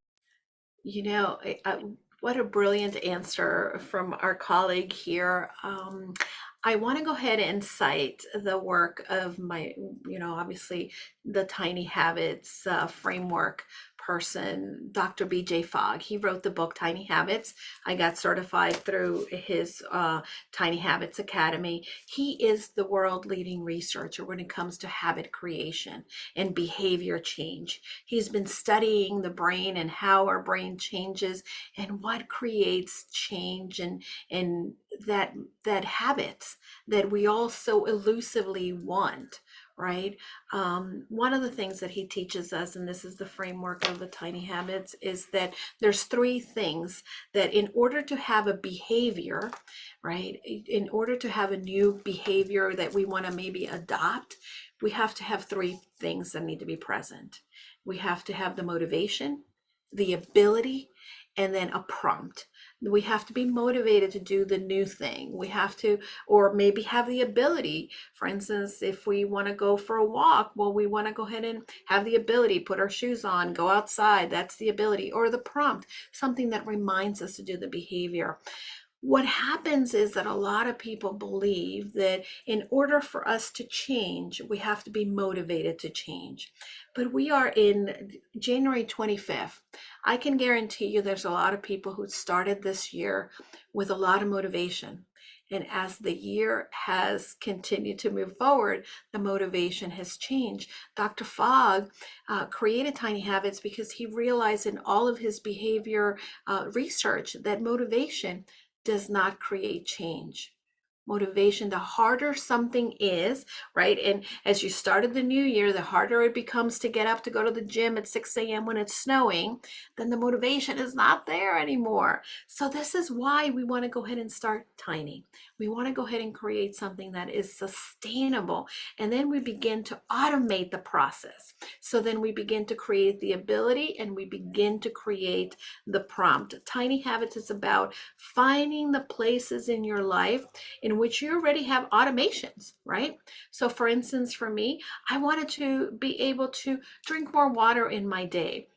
D: What a brilliant answer from our colleague here. I want to go ahead and cite the work of my, obviously the Tiny Habits framework person, Dr. BJ Fogg. He wrote the book Tiny Habits. I got certified through his Tiny Habits Academy. He is the world leading researcher when it comes to habit creation and behavior change. He's been studying the brain and how our brain changes and what creates change and that habits that we all so elusively want, right? One of the things that he teaches us, and this is the framework of the Tiny Habits, is that there's three things that in order to have a behavior, right, in order to have a new behavior that we want to maybe adopt, we have to have three things that need to be present. We have to have the motivation, the ability, and then a prompt. We have to be motivated to do the new thing. We have to, or maybe have the ability. For instance, if we want to go for a walk, well, we want to go ahead and have the ability, put our shoes on, go outside. That's the ability, or the prompt, something that reminds us to do the behavior. What happens is that a lot of people believe that in order for us to change, we have to be motivated to change. But we are in January 25th. I can guarantee you there's a lot of people who started this year with a lot of motivation. And as the year has continued to move forward, the motivation has changed. Dr. Fogg created Tiny Habits because he realized in all of his behavior research that motivation does not create change. Motivation, the harder something is, right? And as you started the new year, the harder it becomes to get up to go to the gym at 6 a.m. when it's snowing, then the motivation is not there anymore. So this is why we want to go ahead and start tiny. We want to go ahead and create something that is sustainable. And then we begin to automate the process. So then we begin to create the ability and we begin to create the prompt. Tiny Habits is about finding the places in your life in which you already have automations, right? So for instance, for me, I wanted to be able to drink more water in my day.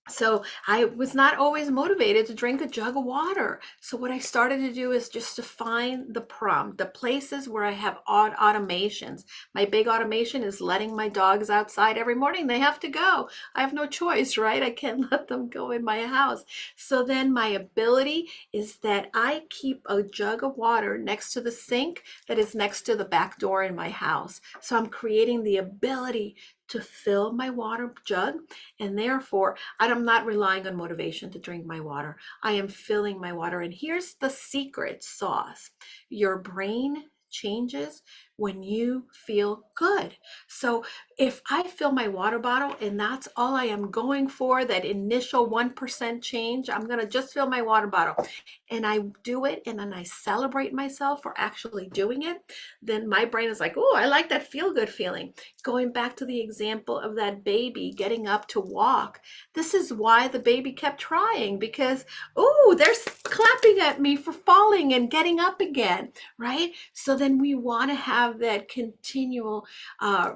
D: So I was not always motivated to drink a jug of water. So what I started to do is just to find the prompt, the places where I have odd automations. My big automation is letting my dogs outside every morning. They have to go. I have no choice, right? I can't let them go in my house. So then my ability is that I keep a jug of water next to the sink that is next to the back door in my house. So I'm creating the ability to fill my water jug, and therefore I'm not relying on motivation to drink my water. I am filling my water. And here's the secret sauce. Your brain changes when you feel good. So if I fill my water bottle and that's all I am going for, that initial 1% change, I'm going to just fill my water bottle and I do it and then I celebrate myself for actually doing it, then my brain is like, oh, I like that feel good feeling. Going back to the example of that baby getting up to walk, this is why the baby kept trying, because, oh, they're clapping at me for falling and getting up again, right? So then we want to have that continual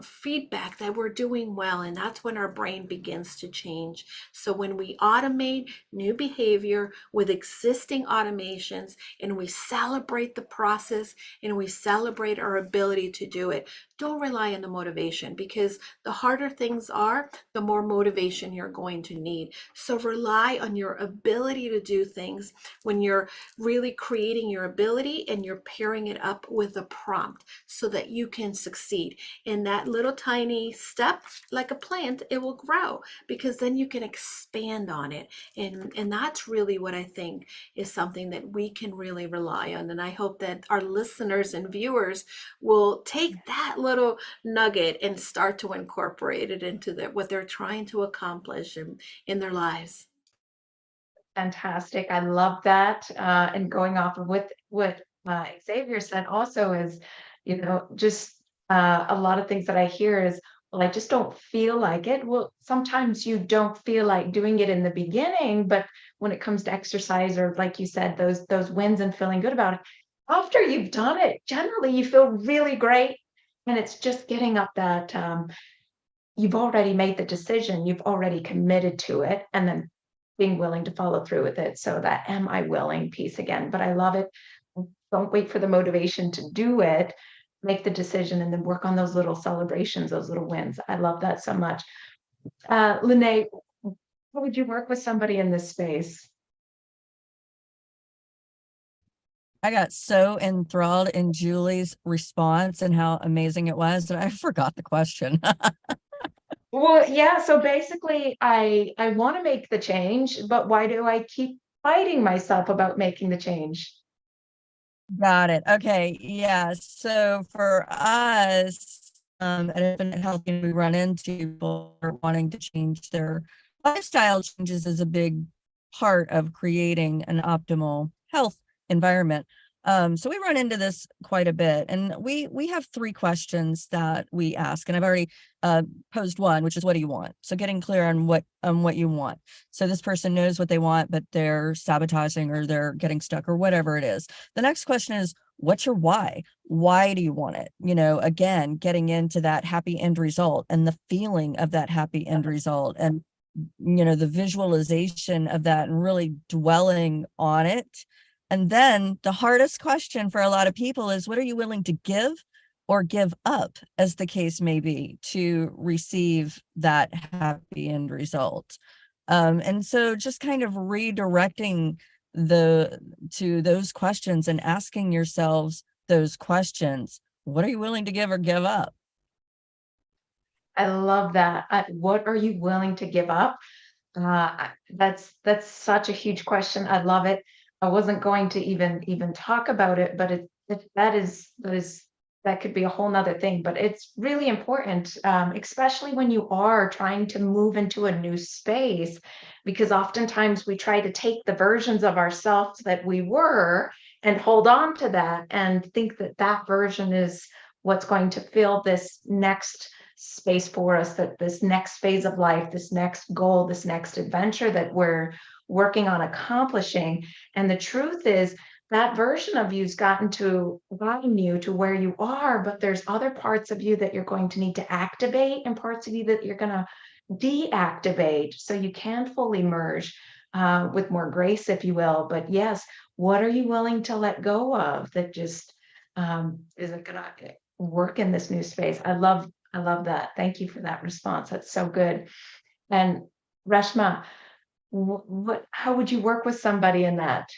D: feedback that we're doing well, and that's when our brain begins to change. So when we automate new behavior with existing automations and we celebrate the process and we celebrate our ability to do it, don't rely on the motivation, because the harder things are, the more motivation you're going to need. So rely on your ability to do things when you're really creating your ability and you're pairing it up with a prompt so that you can succeed. In that little tiny step, like a plant, it will grow, because then you can expand on it. And that's really what I think is something that we can really rely on. And I hope that our listeners and viewers will take that little nugget and start to incorporate it into what they're trying to accomplish in their lives.
A: Fantastic. I love that. And going off of what Xavier said also is, just a lot of things that I hear is, well, I just don't feel like it. Well, sometimes you don't feel like doing it in the beginning, but when it comes to exercise, or like you said, those wins and feeling good about it, after you've done it, generally you feel really great. And it's just getting up that you've already made the decision, you've already committed to it, and then being willing to follow through with it. So that am I willing piece again, but I love it. Don't wait for the motivation to do it. Make the decision and then work on those little celebrations, those little wins. I love that so much. Lene, how would you work with somebody in this space?
B: I got so enthralled in Julie's response and how amazing it was that I forgot the question.
A: Well, yeah, so basically I want to make the change, but why do I keep fighting myself about making the change?
B: Got it. Okay. Yeah. So for us, at Infinite Health, we run into people who are wanting to change their lifestyle changes is a big part of creating an optimal health environment. So we run into this quite a bit, and we have 3 questions that we ask, and I've already posed one, which is, what do you want? So getting clear on what you want. So this person knows what they want, but they're sabotaging or they're getting stuck or whatever it is. The next question is, what's your why? Why do you want it? Again, getting into that happy end result and the feeling of that happy end result, and the visualization of that and really dwelling on it. And then the hardest question for a lot of people is, what are you willing to give or give up, as the case may be, to receive that happy end result? And so just kind of redirecting to those questions and asking yourselves those questions. What are you willing to give or give up?
A: I love that. What are you willing to give up? That's such a huge question. I love it. I wasn't going to even talk about it, but that could be a whole nother thing. But it's really important, especially when you are trying to move into a new space, because oftentimes we try to take the versions of ourselves that we were and hold on to that and think that that version is what's going to fill this next space for us, that this next phase of life, this next goal, this next adventure that we're working on accomplishing. And the truth is that version of you's gotten you to where you are, but there's other parts of you that you're going to need to activate and parts of you that you're going to deactivate so you can fully merge with more grace, if you will. But yes, what are you willing to let go of that just isn't going to work in this new space? I love that. Thank you for that response. That's so good. And Reshma, how would you work with somebody in that?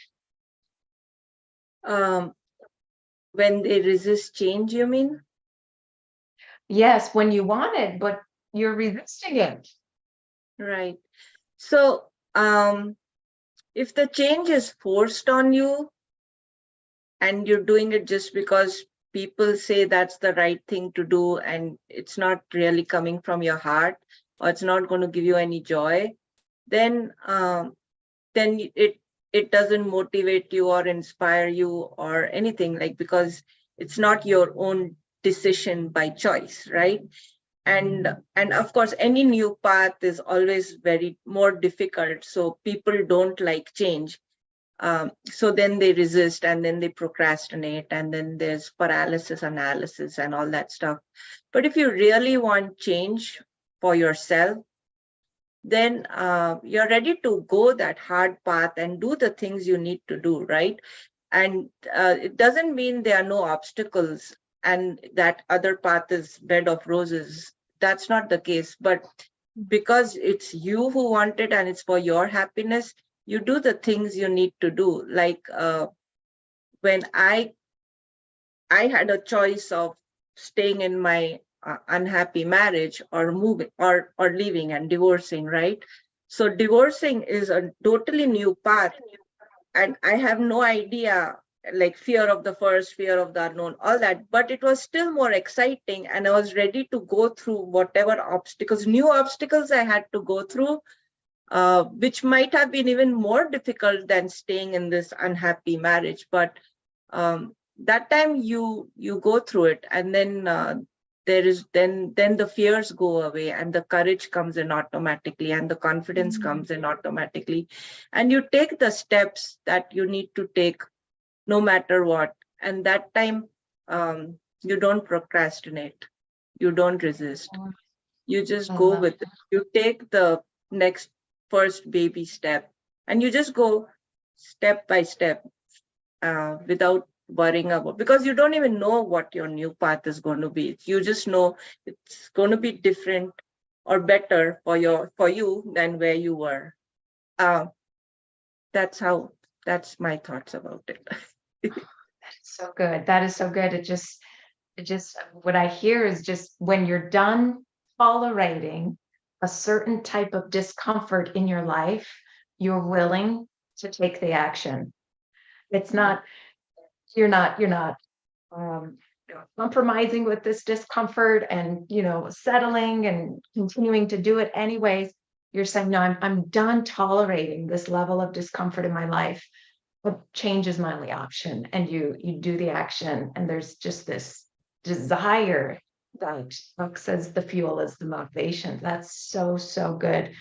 C: When they resist change, you mean?
A: Yes, when you want it, but you're resisting it.
C: Right. So if the change is forced on you and you're doing it just because people say that's the right thing to do, and it's not really coming from your heart, or it's not going to give you any joy, then it doesn't motivate you or inspire you or anything, because it's not your own decision by choice, right? And of course, any new path is always very more difficult, so people don't like change. So then they resist, and then they procrastinate, and then there's paralysis analysis and all that stuff. But if you really want change for yourself, then you're ready to go that hard path and do the things you need to do, right? And it doesn't mean there are no obstacles and that other path is bed of roses. That's not the case. But because it's you who want it and it's for your happiness, you do the things you need to do. Like when I had a choice of staying in my unhappy marriage or moving or leaving and divorcing, right? So divorcing is a totally new path, and I have no idea, like fear of the first, fear of the unknown, all that, but it was still more exciting, and I was ready to go through whatever new obstacles I had to go through, which might have been even more difficult than staying in this unhappy marriage. But that time you go through it, and then then the fears go away, and the courage comes in automatically, and the confidence comes in automatically, and you take the steps that you need to take no matter what. And that time you don't procrastinate, you don't resist, you just go with it. You take the next first baby step, and you just go step by step without worrying about, because you don't even know what your new path is going to be. You just know it's going to be different or better for you than where you were. That's my thoughts about it.
A: So good. That is so good. It just what I hear is just when you're done tolerating a certain type of discomfort in your life, you're willing to take the action. It's not, you're not compromising with this discomfort and, settling and continuing to do it anyways. You're saying, no, I'm done tolerating this level of discomfort in my life. What change is my only option? And you do the action, and there's just this desire that acts as the fuel, as the motivation. That's so, so good.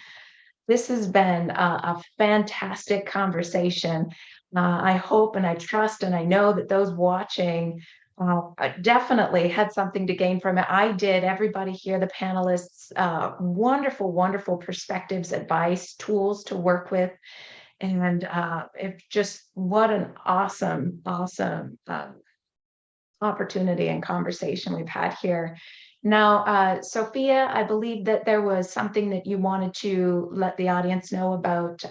A: This has been a fantastic conversation. I hope and I trust and I know that those watching definitely had something to gain from it. I did. Everybody here, the panelists, wonderful, wonderful perspectives, advice, tools to work with. And it just, what an awesome, awesome opportunity and conversation we've had here. Now, Sophia, I believe that there was something that you wanted to let the audience know about,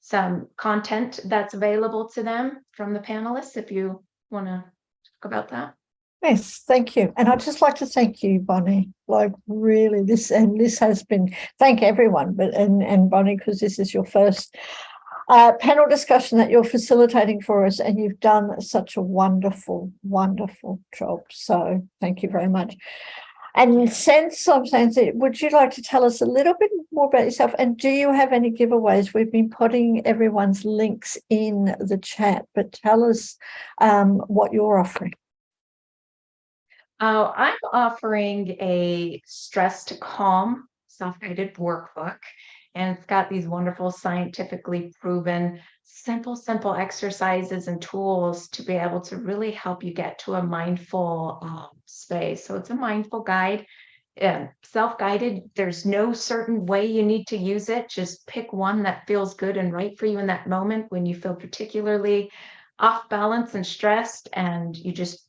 A: some content that's available to them from the panelists, if you want to talk about that.
F: Yes, thank you. And I'd just like to thank you, Bonnie. Like really, this has been, thank everyone, but and Bonnie, because this is your first panel discussion that you're facilitating for us, and you've done such a wonderful, wonderful job. So thank you very much. And since I'm saying, would you like to tell us a little bit more about yourself? And do you have any giveaways? We've been putting everyone's links in the chat, but tell us what you're offering.
A: I'm offering a stress to calm self-guided workbook, and it's got these wonderful scientifically proven simple exercises and tools to be able to really help you get to a mindful space. So it's a mindful guide, self-guided. There's no certain way you need to use it. Just pick one that feels good and right for you in that moment when you feel particularly off balance and stressed, and you just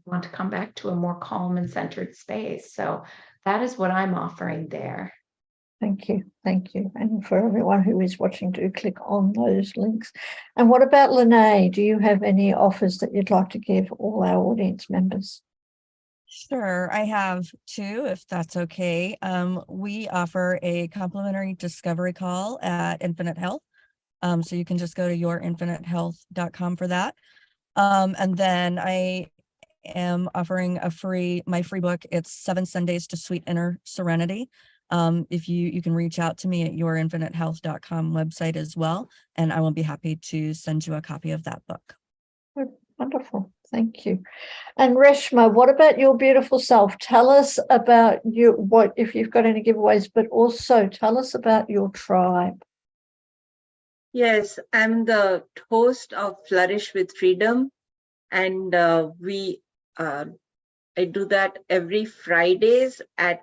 A: want to come back to a more calm and centered space. So that is what I'm offering there.
F: Thank you. Thank you. And for everyone who is watching, do click on those links. And what about Lene? Do you have any offers that you'd like to give all our audience members?
B: Sure, I have two, if that's okay. We offer a complimentary discovery call at Infinite Health. So you can just go to yourinfinitehealth.com for that. And then I am offering my free book. It's 7 Sundays to Sweet Inner Serenity. If you can reach out to me at yourinfinitehealth.com website as well, and I will be happy to send you a copy of that book.
F: Wonderful. Thank you. And Reshma, what about your beautiful self? Tell us about if you've got any giveaways, but also tell us about your tribe.
C: Yes, I'm the host of Flourish with Freedom, and I do that every Fridays at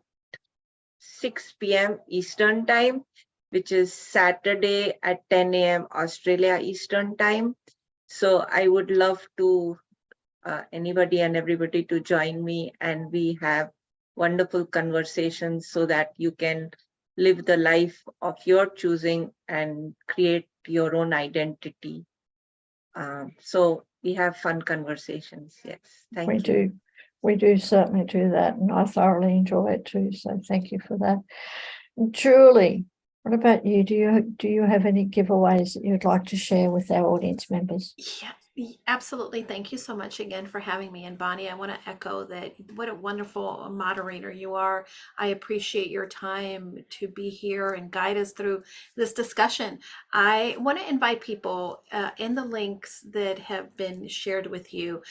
C: 6 p.m. Eastern Time, which is Saturday at 10 a.m. Australia Eastern Time. So I would love to anybody and everybody to join me, and we have wonderful conversations so that you can live the life of your choosing and create your own identity. So we have fun conversations. Yes, thank you.
F: We do certainly do that, and I thoroughly enjoy it too. So thank you for that. Julie, what about you? Do you have any giveaways that you'd like to share with our audience members?
D: Yeah, absolutely. Thank you so much again for having me. And Bonnie, I want to echo that what a wonderful moderator you are. I appreciate your time to be here and guide us through this discussion. I want to invite people in the links that have been shared with you.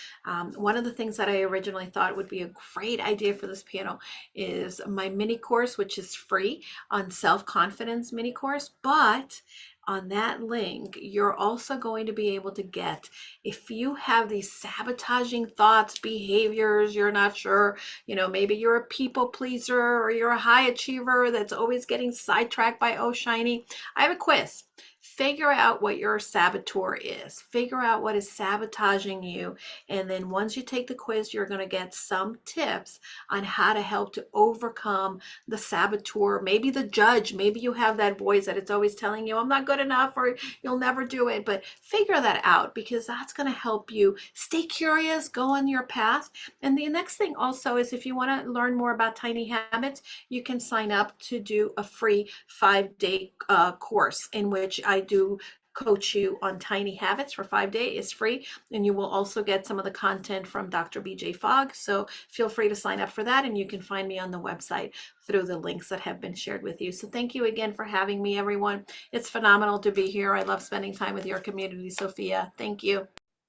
D: One of the things that I originally thought would be a great idea for this panel is my mini course, which is free, on self-confidence mini course, but on that link, you're also going to be able to get, if you have these sabotaging thoughts, behaviors, you're not sure, maybe you're a people pleaser or you're a high achiever that's always getting sidetracked by oh shiny. I have a quiz. Figure out what your saboteur is. Figure out what is sabotaging you. And then once you take the quiz, you're going to get some tips on how to help to overcome the saboteur, maybe the judge. Maybe you have that voice that it's always telling you, I'm not good enough, or you'll never do it. But figure that out, because that's going to help you stay curious, go on your path. And the next thing also is, if you want to learn more about tiny habits, you can sign up to do a free 5-day course in which I do coach you on tiny habits for 5 days. It's free, and you will also get some of the content from Dr. BJ Fogg. So feel free to sign up for that, and you can find me on the website through the links that have been shared with you. So thank you again for having me, everyone. It's phenomenal to be here. I love spending time with your community, Sophia. Thank you.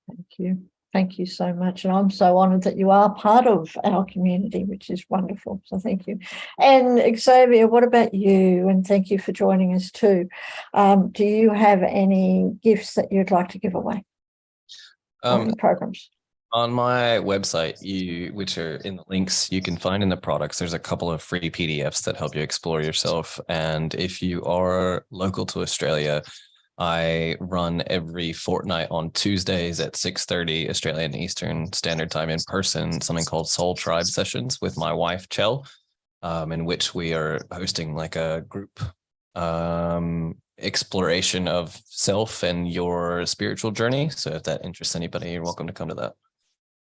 F: Thank you. Thank you so much. And I'm so honored that you are part of our community, which is wonderful. So thank you. And Xavier, what about you? And thank you for joining us too. Do you have any gifts that you'd like to give away? Any programs?
E: On my website, which are in the links you can find in the products, there's a couple of free PDFs that help you explore yourself. And if you are local to Australia, I run every fortnight on Tuesdays at 6:30 Australian Eastern Standard Time in person, something called Soul Tribe Sessions with my wife, Chell, in which we are hosting like a group exploration of self and your spiritual journey. So if that interests anybody, you're welcome to come to that.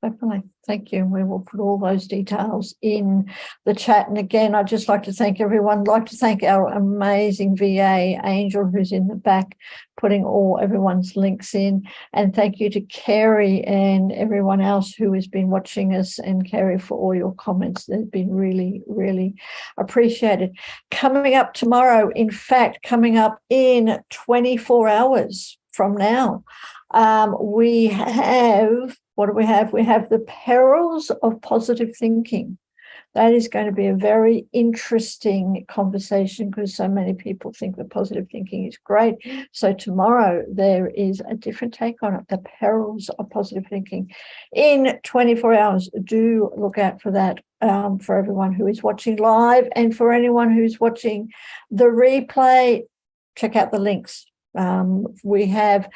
F: Definitely. Thank you. We will put all those details in the chat. And again, I'd just like to thank everyone. I'd like to thank our amazing VA, Angel, who's in the back, putting everyone's links in. And thank you to Carrie and everyone else who has been watching us, and Carrie, for all your comments. They've been really, really appreciated. Coming up tomorrow, in fact, coming up in 24 hours from now, we have, what do we have? We have the perils of positive thinking. That is going to be a very interesting conversation, because so many people think that positive thinking is great. So tomorrow there is a different take on it, the perils of positive thinking. In 24 hours, do look out for that, for everyone who is watching live, and for anyone who's watching the replay, check out the links. We have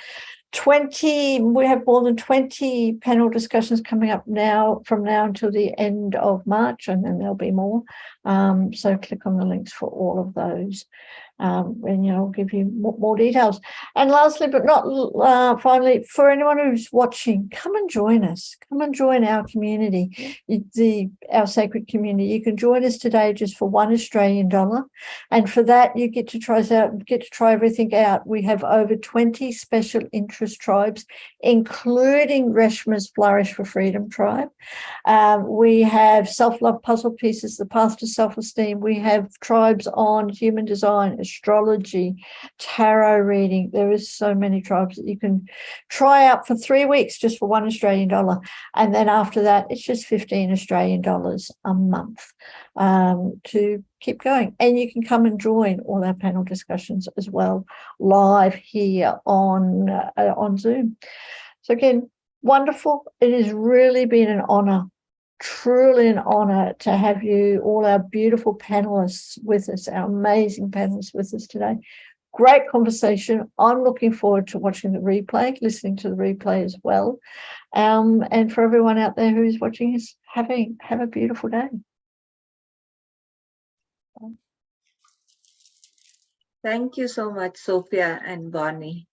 F: more than 20 panel discussions coming up from now until the end of March, and then there'll be more. So click on the links for all of those, and I'll give you more details. And lastly, but not finally, for anyone who's watching, come and join us. Come and join our community, our sacred community. You can join us today just for $1 Australian, and for that you get to try everything out. We have over 20 special interest tribes, including Reshma's Flourish for Freedom tribe. We have self-love puzzle pieces, the path to self-esteem. We have tribes on human design, astrology, tarot reading. There is so many tribes that you can try out for 3 weeks just for $1 Australian. And then after that, it's just $15 Australian a month to keep going. And you can come and join all our panel discussions as well, live here on Zoom. So again, wonderful. It has really been an honor, truly an honor, to have you, all our beautiful panelists with us, our amazing panelists with us today. Great conversation. I'm looking forward to watching the replay, listening to the replay as well. And for everyone out there who's watching us, have a beautiful day.
C: Thank you so much, Sophia and Bonnie.